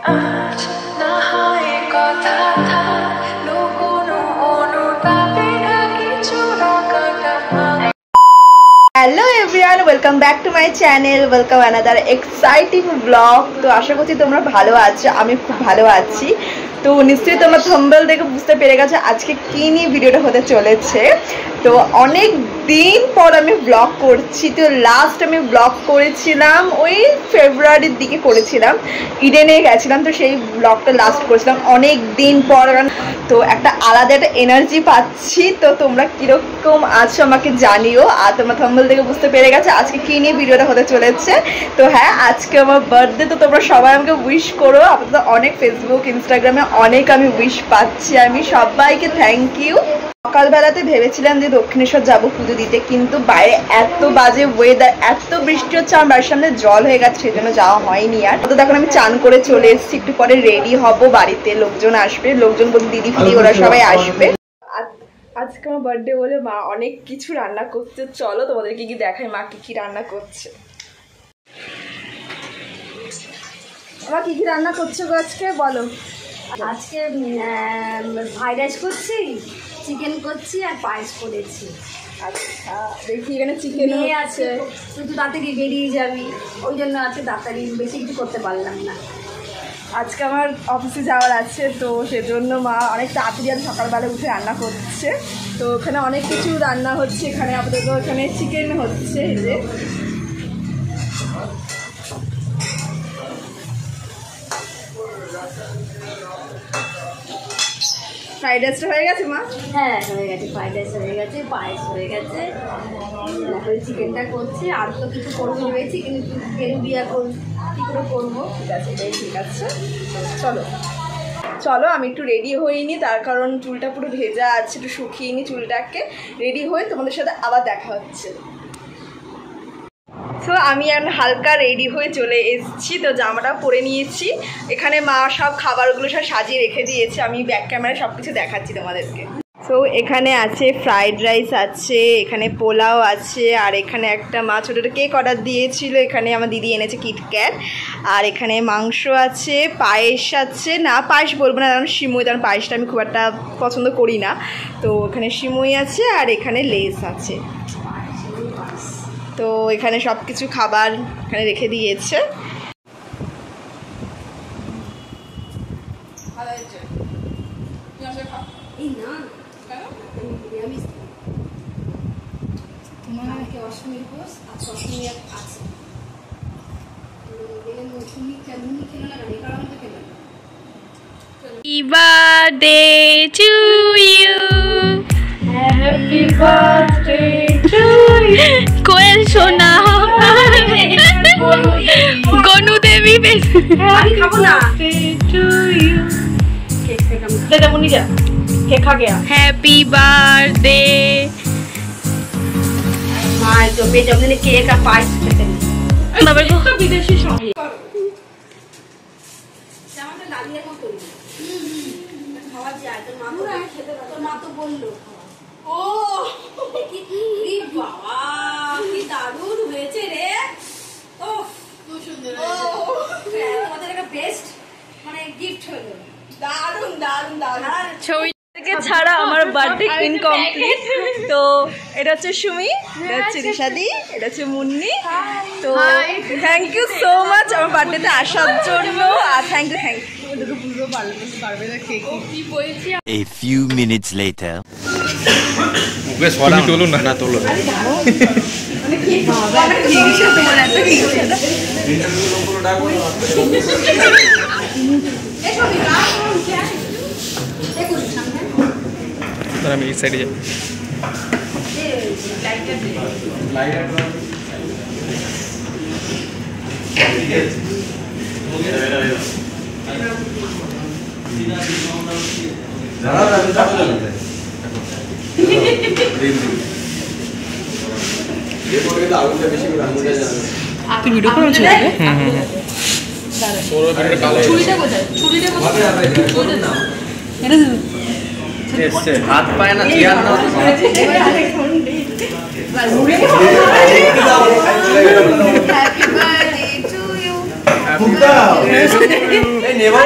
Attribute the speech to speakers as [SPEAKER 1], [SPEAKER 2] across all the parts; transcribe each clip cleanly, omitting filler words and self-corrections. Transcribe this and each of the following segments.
[SPEAKER 1] Hello everyone welcome back to my channel welcome another exciting blog. तो आशा करছি তোমরা ভালো আছো, আমি খুব ভালো আছি। তো নিশ্চয়ই তোমরা থাম্বনেল দেখে বুঝতে পেরে গেছো আজকে কি নিয়ে ভিডিওটা হতে চলেছে। তো অনেক দিন পর আমি ব্লগ করছি। তো লাস্ট আমি ব্লগ করেছিলাম ওই ফেব্রুয়ারির দিকে করেছিলাম, ইডেনে গেছিলাম। তো সেই ব্লগটা লাস্ট করেছিলাম অনেক দিন পর। তো একটা আলাদা একটা এনার্জি পাচ্ছি। তো তোমরা কীরকম আছো আমাকে জানিও। আর তোমরা থাম্বনেল দেখে বুঝতে পেরে গেছো আজকে কী নিয়ে ভিডিওটা হতে চলেছে। তো হ্যাঁ, আজকে আমার বার্থডে। তো তোমরা সবাই আমাকে উইশ করো। আপাতত অনেক ফেসবুক ইনস্টাগ্রামে অনেক আমি উইশ পাচ্ছি। আমি সবাইকে থ্যাংক ইউ। সকালবেলাতে ভেবেছিলাম যে দক্ষিণেশ্বর যাবো পুজো দিতে, কিন্তু বাইরে এত বাজে ওয়েদার, এত বৃষ্টি হচ্ছে, আমার বাড়ির সামনে জল হয়ে গেছে, সেই জন্য যাওয়া হয়নি। আর তো এখন আমি চান করে চলে এসেছি, একটু পরে রেডি হব। বাড়িতে লোকজন আসবে, লোকজন বলতে দিদি ফিদি ওরা সবাই আসবে। আজকে আমার বার্থডে বলে মা অনেক কিছু রান্না করছে। চলো তোমাদেরকে কি দেখাই মা কি কি রান্না করছে। মা কি কি রান্না করছো গো আজকে বলো।
[SPEAKER 2] আজকে ফ্রাইড রাইস করছি, চিকেন করছি আর পায়েস করেছি।
[SPEAKER 1] আচ্ছা দেখি এখানে চিকেন
[SPEAKER 2] আছে, শুধু তাড়াতাড়ি বেরিয়ে যাবি, ওই জন্য আজকে তাড়াতাড়ি বেশি কিছু করতে পারলাম না।
[SPEAKER 1] আজকে আমার অফিসে যাওয়ার আছে, তো সেজন্য মা অনেক তাড়াতাড়ি আর সকালবেলা উঠে রান্না করছে। তো ওখানে অনেক কিছু রান্না হচ্ছে। এখানে আপাতত এখানে চিকেন হচ্ছে, এই যে ফ্রাইড রাইসটা হয়ে গেছে মা।
[SPEAKER 2] হ্যাঁ হয়ে গেছে, ফ্রাইড রাইস হয়ে গেছে, পায়েস হয়ে গেছে, চিকেনটা করছি। আর তো কিছু করবো ভেবেছি, কিন্তু চিকেন দিয়ে এখন কী করে করবো।
[SPEAKER 1] ঠিক আছে, এটাই ঠিক আছে। চলো চলো আমি একটু রেডি হইনি, তার কারণ চুলটা পুরো ভেজা আছে, একটু শুকিয়ে নি চুলটাকে। রেডি হয়ে তোমাদের সাথে আবার দেখা হচ্ছে। তো আমি এখন হালকা রেডি হয়ে চলে এসেছি। তো জামাটা পরে নিয়েছি। এখানে মা সব খাবারগুলো সব সাজিয়ে রেখে দিয়েছে, আমি ব্যাক ক্যামেরায় সব কিছু দেখাচ্ছি তোমাদেরকে। তো এখানে আছে ফ্রাইড রাইস আছে, এখানে পোলাও আছে, আর এখানে একটা মা ছোটো কেক অর্ডার দিয়েছিল, এখানে আমার দিদি এনেছে কিটক্যাট। আর এখানে মাংস আছে, পায়েস আছে, না পায়েস বলবো না কারণ সিমুই, কারণ পায়েসটা আমি খুব একটা পছন্দ করি না। তো এখানে সিমুই আছে, আর এখানে লেস আছে। তো এখানে সব কিছু খাবার এখানে রেখে দিয়েছে।
[SPEAKER 3] Happy birthday to you.
[SPEAKER 2] Happy birthday to you.
[SPEAKER 3] কোয়েল সোনা গনু দেবী
[SPEAKER 2] আমি খাবো না।
[SPEAKER 1] দাদা মুনি যা কেক খা গয়া।
[SPEAKER 3] Happy birthday.
[SPEAKER 2] মা তো বেজমনে কেক আর পায়েস খেতে নি।
[SPEAKER 3] বাবা গো
[SPEAKER 1] বিদেশি সঙ্গে
[SPEAKER 2] আমাদের লালিয়ার মতো খাওয়া যায়। তোর মা তো খেতে না, তোর মা তো বললো। ও কি বাবা, কি দারুণ হয়েছে রে। ও খুব সুন্দর হয়েছে। তোমাদের একটা বেস্ট মানে গিফট হলো। দারুণ দারুণ দারুণ।
[SPEAKER 1] ছবি থেকে ছাড়া আমার বার্থডে ইনকমপ্লিট। তো এটা হচ্ছে সুমি, এটা হচ্ছে রিশাদি, এটা হচ্ছে মুন্নি। তো থ্যাংক ইউ সো মাচ আমার বার্থডেতে আসার জন্য। আর thank you
[SPEAKER 4] A few minutes later.
[SPEAKER 5] তোলো না তোলো আমি এই সাইডে যাই। তুই ভিডিও করে আছিস? হাত পায় না চেয়ার না। Happy birthday to you.
[SPEAKER 6] নেবা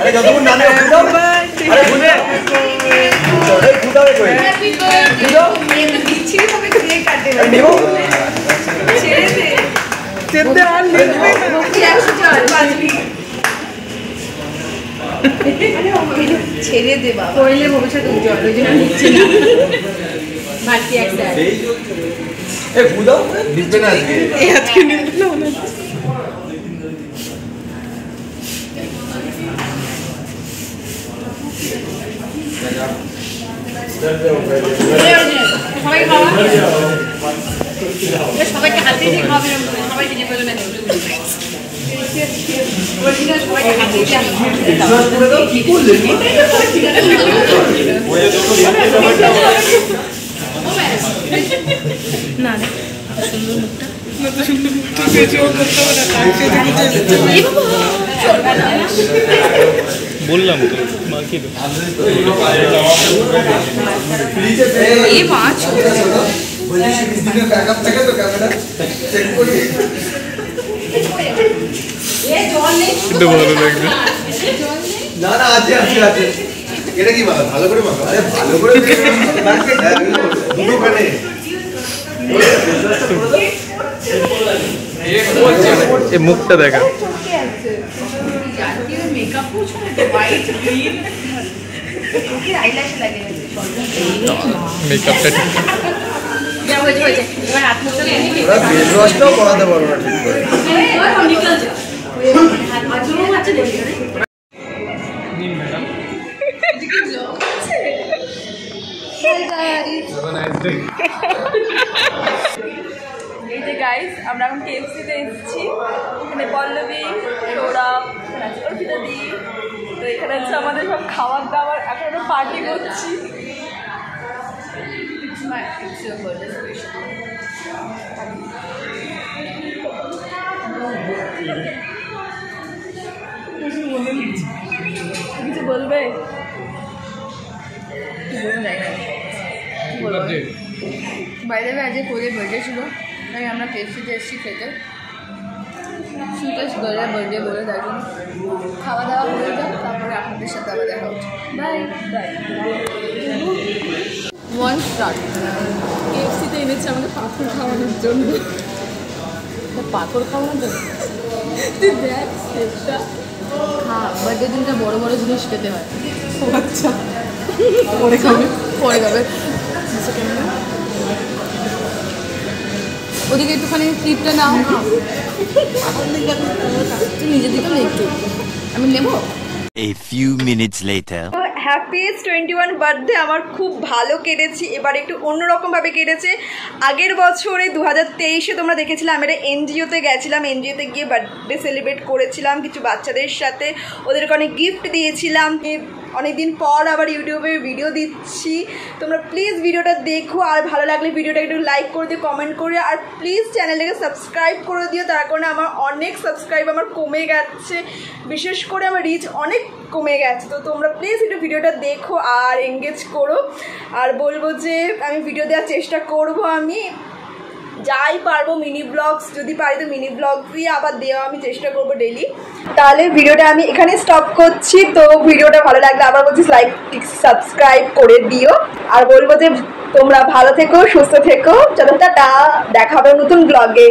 [SPEAKER 6] আরে যতক্ষণ না নেবা ফুটাও আরে ফুটাও এই ফুটাও কই ফুটাও
[SPEAKER 1] একটু বিচ্ছিরি ভাবে দিয়ে কাটে
[SPEAKER 6] আরে নেবা
[SPEAKER 1] ছেড়ে দে
[SPEAKER 5] চেতে আর নেবে
[SPEAKER 1] ছেড়ে দে বাবা কইলে ভবিষ্যৎ উজ্জ্বল ওই জন্য নিচ্ছে না ভারতী একটা
[SPEAKER 6] এই ফুটাও নিবে না আজকে
[SPEAKER 5] আজকে নিবে না
[SPEAKER 2] সবাই খাওয়া সবাইকে হাতে দিয়ে খাওয়াবে সবাইকে যে বলে সবাইকে হাতে দিয়ে
[SPEAKER 6] বিশ্বাস করে দাও কি করলে
[SPEAKER 3] না না সুন্দর মুখটা
[SPEAKER 5] বললাম তো মাকে
[SPEAKER 3] এই মাছ
[SPEAKER 6] ব্যাকআপ থাকে তো ক্যামেরা চেক করি
[SPEAKER 5] ভালো লাগবে
[SPEAKER 6] না না আছে আছে আছে এটা কি মাখা ভালো করে মাখা আরে ভালো করে মাখতে দুটো কানে
[SPEAKER 5] এই মুখটা দেখা মেকআপটা ঠিক
[SPEAKER 6] ওরা বেড ওয়াশটাও করাতে পারবো না ঠিক করে
[SPEAKER 1] এই যে গাইস আমরা এখন কেএফসিতে এসেছি এখানে পল্লবী সৌরভ অর্পিতা দি তো এখানে হচ্ছে আমাদের সব খাবার দাবার এখন আমরা পার্টি করছি কিছু বলবে
[SPEAKER 2] বাইরে আজকে কোলের বার্থডে ছিল তাই আমরা কেএফসিতে এসেছি খেতে সুকেশ গলার বার্থডে বলে তাই জন্য খাওয়া দাওয়া হয়ে যাক তারপরে আপনাদের সাথে আবার দেখা হচ্ছে বাই বাই ওয়ান স্টার্ট
[SPEAKER 1] কেএফসিতে এনেছে আমাদের পাথর খাওয়ানোর জন্য
[SPEAKER 2] পাথর খাওয়ানোর জন্য
[SPEAKER 1] তুই দেখ সেটা
[SPEAKER 2] হ্যাঁ বার্থডে দিনটা বড় বড় জিনিস খেতে হয়
[SPEAKER 1] আচ্ছা পরে খাবে
[SPEAKER 2] পরে যাবে ওদিকে একটুখানি ক্লিপটা নাও তুই নিজের দিকে নে একটু আমি নেবো
[SPEAKER 4] A few minutes later.
[SPEAKER 1] Happiest 21 birthday আমার খুব ভালো কেটেছে এবার একটু অন্যরকমভাবে কেটেছে আগের বছরে 2023-এ তোমরা দেখেছিলে আমি একটা এনজিওতে গেছিলাম এনজিওতে গিয়ে বার্থডে সেলিব্রেট করেছিলাম কিছু বাচ্চাদের সাথে ওদেরকে অনেক গিফট দিয়েছিলাম অনেকদিন পর আবার ইউটিউবে ভিডিও দিচ্ছি তোমরা প্লিজ ভিডিওটা দেখো আর ভালো লাগলে ভিডিওটা একটু লাইক করে দিও কমেন্ট করে আর প্লিজ চ্যানেলটাকে সাবস্ক্রাইব করে দিও তার কারণে আমার অনেক সাবস্ক্রাইব আমার কমে গেছে বিশেষ করে আমার রিচ অনেক কমে গেছে তো তোমরা প্লিজ একটু ভিডিওটা দেখো আর এঙ্গেজ করো আর বলবো যে আমি ভিডিও দেওয়ার চেষ্টা করব আমি যাই পারবো মিনি ব্লগস যদি পারি তো মিনি ব্লগ দিয়ে আবার দেওয়া আমি চেষ্টা করবো ডেইলি তাহলে ভিডিওটা আমি এখানে স্টপ করছি তো ভিডিওটা ভালো লাগলে আবার বলছি লাইক সাবস্ক্রাইব করে দিও আর বলবো যে তোমরা ভালো থেকো সুস্থ থেকো চলো টাটা দেখা হবে নতুন ব্লগে